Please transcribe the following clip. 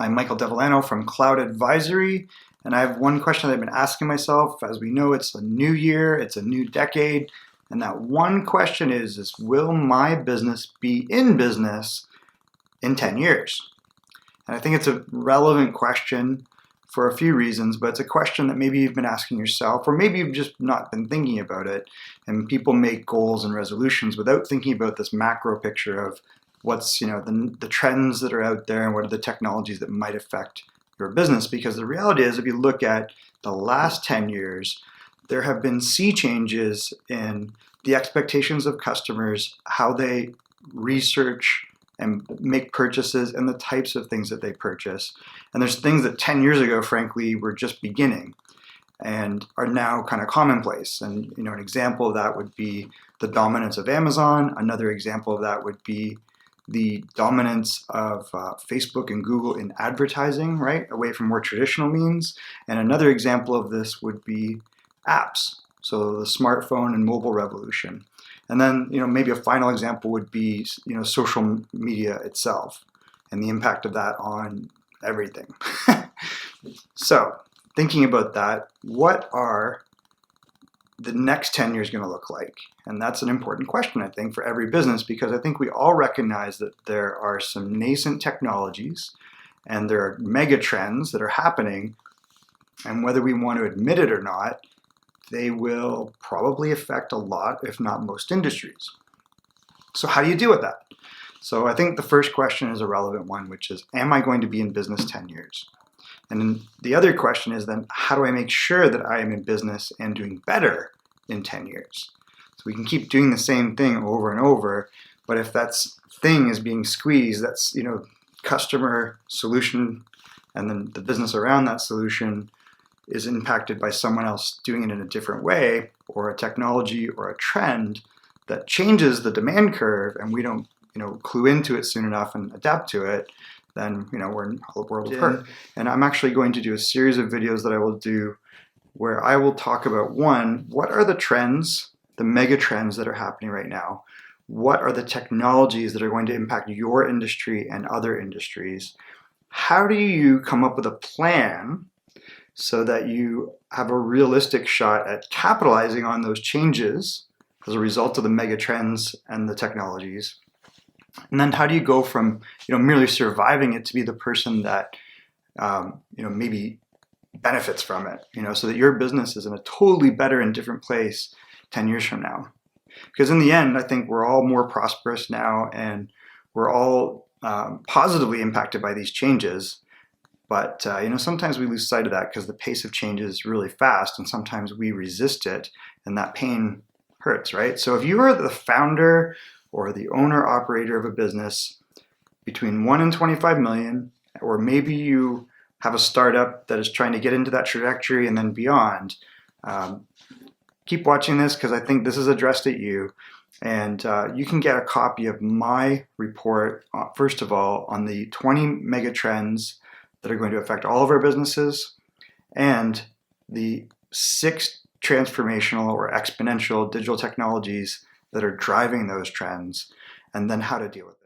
I'm Michael Devellano from Cloud Advisory, and I have one question that I've been asking myself. As we know, it's a new year, it's a new decade, and that one question is will my business be in business in 10 years? And I think it's a relevant question for a few reasons, but it's a question that maybe you've been asking yourself, or maybe you've just not been thinking about it. And people make goals and resolutions without thinking about this macro picture of what's the trends that are out there and what are the technologies that might affect your business. Because the reality is, if you look at the last 10 years, there have been sea changes in the expectations of customers, how they research and make purchases, and the types of things that they purchase. And there's things that 10 years ago, frankly, were just beginning and are now kind of commonplace. And an example of that would be the dominance of Amazon. Another example of that would be the dominance of Facebook and Google in advertising, right, away from more traditional means. And another example of this would be apps, so the smartphone and mobile revolution. And then, maybe a final example would be, social media itself and the impact of that on everything. So, thinking about that, what are the next 10 years going to look like? And that's an important question, I think, for every business, because I think we all recognize that there are some nascent technologies and there are mega trends that are happening. And whether we want to admit it or not, they will probably affect a lot, if not most industries. So how do you deal with that? So I think the first question is a relevant one, which is, am I going to be in business 10 years? And then the other question is then, how do I make sure that I am in business and doing better in 10 years? So we can keep doing the same thing over and over, but if that thing is being squeezed, that's, customer solution, and then the business around that solution is impacted by someone else doing it in a different way, or a technology or a trend that changes the demand curve, and we don't clue into it soon enough and adapt to it, then we're in a world of hurt. And I'm actually going to do a series of videos that I will do where I will talk about, one, what are the trends, the mega trends that are happening right now? What are the technologies that are going to impact your industry and other industries? How do you come up with a plan so that you have a realistic shot at capitalizing on those changes as a result of the mega trends and the technologies? And then how do you go from merely surviving it to be the person that maybe benefits from it, so that your business is in a totally better and different place 10 years from now? Because in the end, I think we're all more prosperous now, and we're all positively impacted by these changes. But sometimes we lose sight of that because the pace of change is really fast, and sometimes we resist it, and that pain hurts, right? So if you are the founder or the owner-operator of a business between 1 and 25 million, or maybe you have a startup that is trying to get into that trajectory and then beyond, keep watching this, because I think this is addressed at you. And you can get a copy of my report, first of all, on the 20 mega trends that are going to affect all of our businesses, and the 6 transformational or exponential digital technologies that are driving those trends, and then how to deal with them.